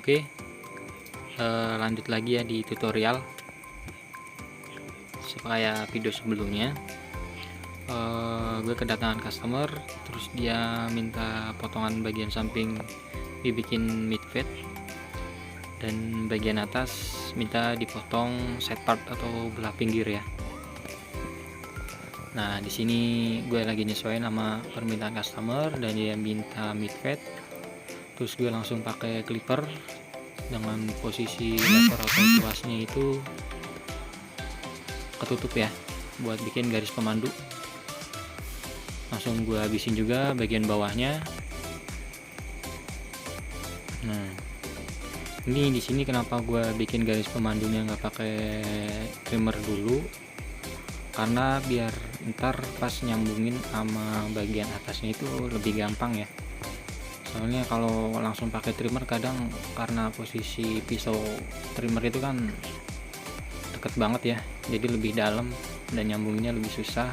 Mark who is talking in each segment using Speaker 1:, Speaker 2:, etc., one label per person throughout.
Speaker 1: Oke, lanjut lagi ya di tutorial. Kayak video sebelumnya, gue kedatangan customer, terus dia minta potongan bagian samping dibikin mid fade, dan bagian atas minta dipotong side part atau belah pinggir ya. Nah, di sini gue lagi nyesuaiin sama permintaan customer dan dia minta mid fade. Terus gue langsung pakai clipper dengan posisi lever atau tuasnya itu ketutup ya, buat bikin garis pemandu. Langsung gue habisin juga bagian bawahnya. Nah, ini di sini kenapa gue bikin garis pemandunya nggak pakai trimmer dulu, karena biar ntar pas nyambungin sama bagian atasnya itu lebih gampang ya. Soalnya kalau langsung pakai trimmer kadang karena posisi pisau trimmer itu kan deket banget ya, jadi lebih dalam dan nyambungnya lebih susah.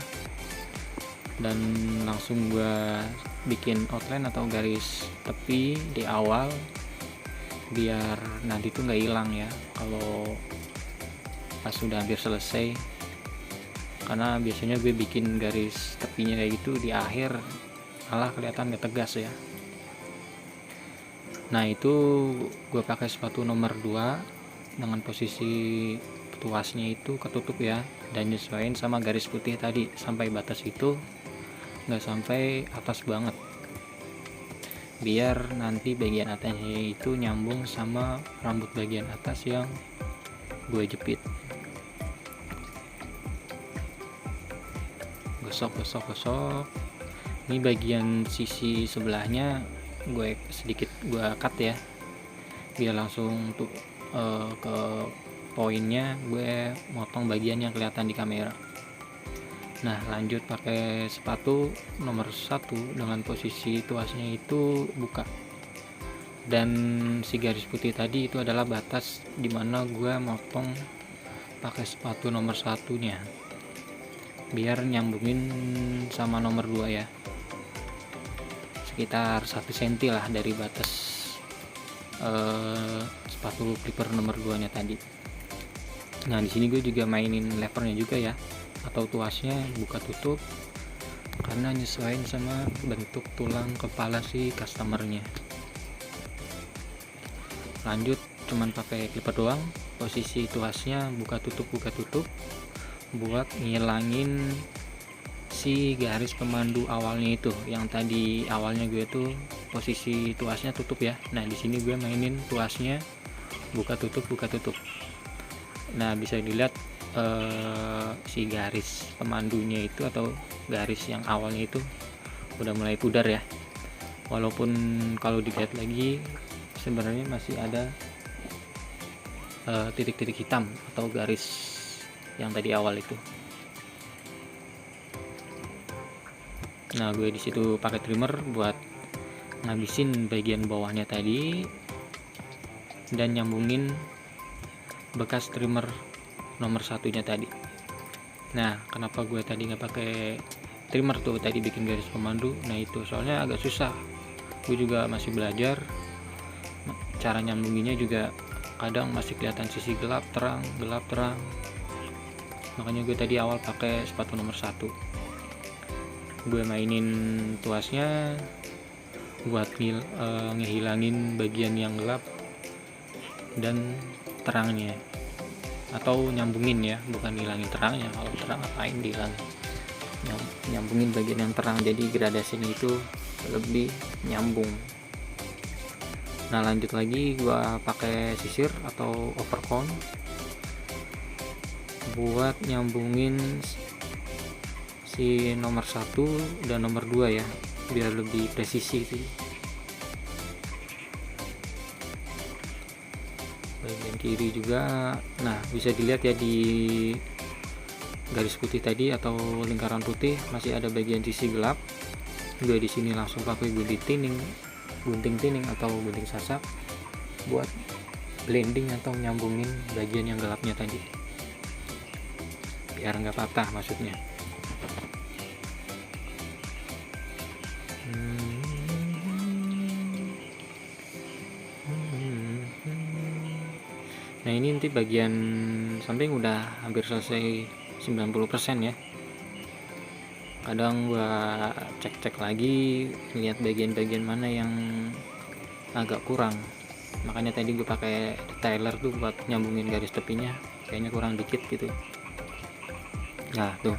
Speaker 1: Dan langsung gue bikin outline atau garis tepi di awal biar nanti tuh nggak hilang ya kalau pas sudah hampir selesai, karena biasanya gue bikin garis tepinya kayak gitu di akhir malah kelihatan gak tegas ya. Nah, itu gue pakai sepatu nomor 2 dengan posisi tuasnya itu ketutup ya, dan nyesuaiin sama garis putih tadi sampai batas itu, nggak sampai atas banget, biar nanti bagian atasnya itu nyambung sama rambut bagian atas yang gue jepit. Gosok. Ini bagian sisi sebelahnya gue sedikit gue cut ya, biar langsung tuh ke poinnya gue motong bagian yang kelihatan di kamera. Nah, lanjut pakai sepatu nomor 1 dengan posisi tuasnya itu buka, dan si garis putih tadi itu adalah batas dimana gue motong pakai sepatu nomor 1-nya biar nyambungin sama nomor 2 ya, sekitar 1 cm lah dari batas sepatu clipper nomor 2 nya tadi. Nah, di sini gue juga mainin levernya juga ya, atau tuasnya buka tutup, karena nyesuaiin sama bentuk tulang kepala si customernya. Lanjut cuman pakai clipper doang, posisi tuasnya buka tutup buat ngilangin si garis pemandu awalnya itu, yang tadi awalnya gue tuh posisi tuasnya tutup ya. Nah, di sini gue mainin tuasnya buka tutup. Nah, bisa dilihat si garis pemandunya itu atau garis yang awalnya itu udah mulai pudar ya, walaupun kalau dilihat lagi sebenarnya masih ada titik-titik hitam atau garis yang tadi awal itu. Nah, gue disitu pakai trimmer buat ngabisin bagian bawahnya tadi dan nyambungin bekas trimmer nomor 1-nya tadi. Nah, kenapa gue tadi nggak pakai trimmer tuh tadi bikin garis pemandu? Nah, itu soalnya agak susah. Gue juga masih belajar, cara nyambunginnya juga kadang masih kelihatan sisi gelap terang. Makanya gue tadi awal pakai sepatu nomor 1. Gue mainin tuasnya buat ngehilangin bagian yang gelap dan terangnya, atau nyambungin ya, bukan ngilangin terangnya. Kalau terang ngapain dihilangin, nyambungin bagian yang terang, jadi gradasinya itu lebih nyambung. Nah, lanjut lagi gue pakai sisir atau overcone buat nyambungin si nomor 1 dan nomor 2 ya, biar lebih presisi sih. Bagian kiri juga, nah bisa dilihat ya di garis putih tadi atau lingkaran putih masih ada bagian sisi gelap. Gue di sini langsung pakai gunting tining atau gunting sasak buat blending atau nyambungin bagian yang gelapnya tadi, biar nggak patah maksudnya. Nah ini nanti bagian samping udah hampir selesai 90% ya. Kadang gua cek-cek lagi, lihat bagian-bagian mana yang agak kurang, makanya tadi gue pakai detailer tuh buat nyambungin garis tepinya, kayaknya kurang dikit gitu. Nah tuh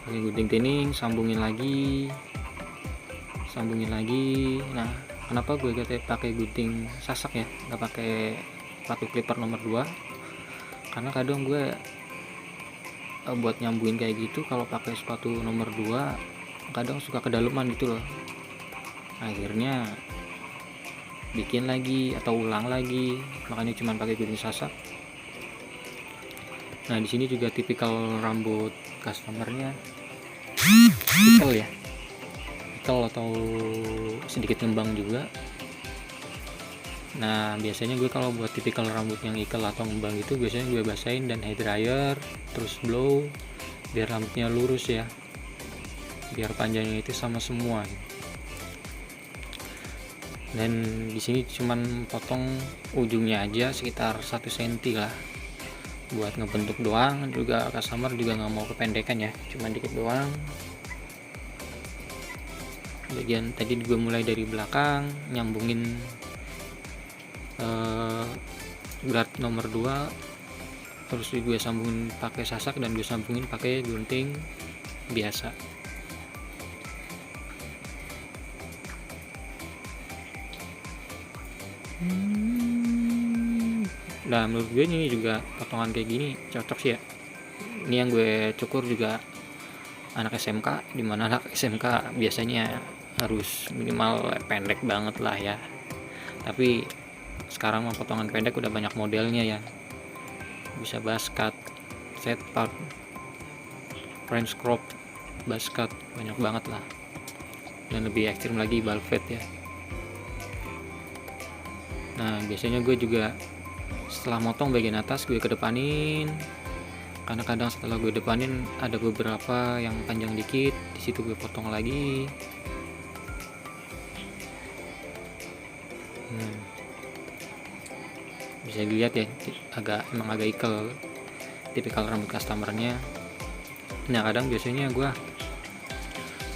Speaker 1: pakai gunting tining, sambungin lagi. Nah kenapa gue pakai gunting sasak ya, nggak pakai sepatu clipper nomor 2? Karena kadang gue buat nyambungin kayak gitu kalau pakai sepatu nomor 2 kadang suka kedalaman gitu loh, akhirnya bikin lagi atau ulang lagi, makanya cuma pakai gunting sasak. Nah di sini juga tipikal rambut customernya ikal ya, ikal atau sedikit ngembang juga. Nah biasanya gue kalau buat tipikal rambut yang ikal atau ngembang itu biasanya gue basahin dan hair dryer terus blow biar rambutnya lurus ya, biar panjangnya itu sama semua. Dan di sini cuman potong ujungnya aja sekitar 1 cm lah, buat ngebentuk doang. Juga customer juga nggak mau kependekan ya, cuman dikit doang. Bagian tadi gue mulai dari belakang nyambungin guard nomor 2, terus gue sambungin pakai sasak dan gue sambungin pakai gunting biasa. Nah menurut gue ini juga potongan kayak gini cocok sih ya. Ini yang gue cukur juga anak SMK, dimana anak SMK biasanya harus minimal pendek banget lah ya. Tapi sekarang mah potongan pendek udah banyak modelnya ya, bisa buzz cut, set part, French crop, buzz cut, banyak banget lah. Dan lebih ekstrim lagi ball fade ya. Nah biasanya gue juga setelah motong bagian atas gue kedepanin, karena kadang setelah gue depanin ada beberapa yang panjang dikit, di situ gue potong lagi. Bisa dilihat ya, emang agak ikal tipikal rambut customernya. Nah kadang biasanya gue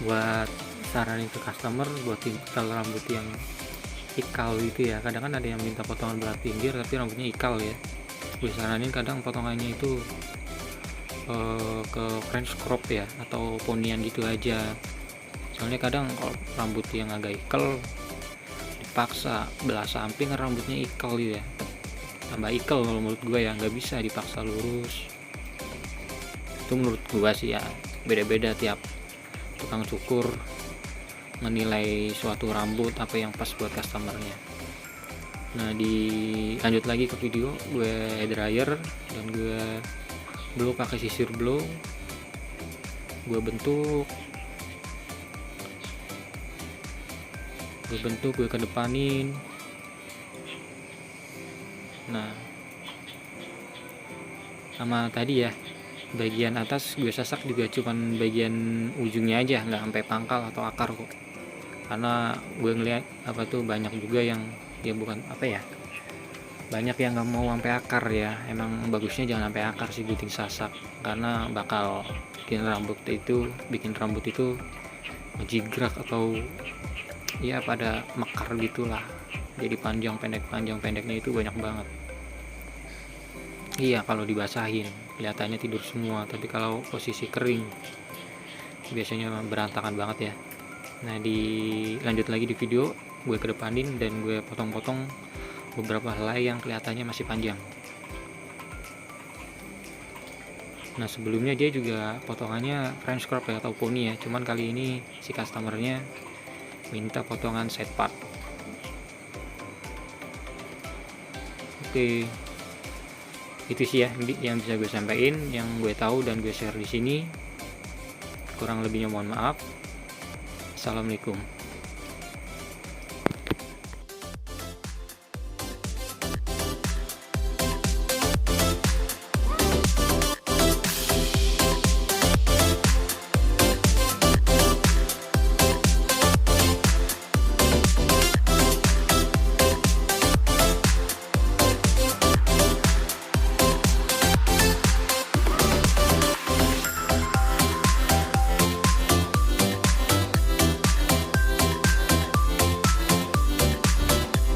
Speaker 1: buat saranin ke customer buat tipikal rambut yang ikal gitu ya. Kadang kan ada yang minta potongan belah pinggir tapi rambutnya ikal ya, gue saranin kadang potongannya itu ke French crop ya, atau ponyan gitu aja. Soalnya kadang kalau rambut yang agak ikal dipaksa belah samping rambutnya ikal gitu ya, tambah ikal kalau menurut gue ya, nggak bisa dipaksa lurus. Itu menurut gue sih ya, beda-beda tiap tukang cukur menilai suatu rambut apa yang pas buat customernya. Nah lanjut lagi ke video, gue dryer dan gue blow pakai sisir blow, gue bentuk, gue kedepanin. Nah sama tadi ya, bagian atas gue sasak juga cuman bagian ujungnya aja, nggak sampai pangkal atau akar kok. Karena gue ngeliat banyak juga yang ya bukan banyak yang nggak mau sampai akar ya. Emang bagusnya jangan sampai akar sih gunting sasak, karena bakal bikin rambut itu ngejigrak atau ya pada mekar gitulah, jadi panjang pendeknya itu banyak banget. Iya kalau dibasahin kelihatannya tidur semua, tapi kalau posisi kering biasanya berantakan banget ya. Nah lanjut lagi di video, gue kedepanin dan gue potong-potong beberapa helai yang kelihatannya masih panjang. Nah sebelumnya dia juga potongannya French crop ya, atau poni ya, cuman kali ini si customernya minta potongan side part. Oke, itu sih ya yang bisa gue sampaikan, yang gue tahu dan gue share di sini. Kurang lebihnya mohon maaf. Assalamualaikum.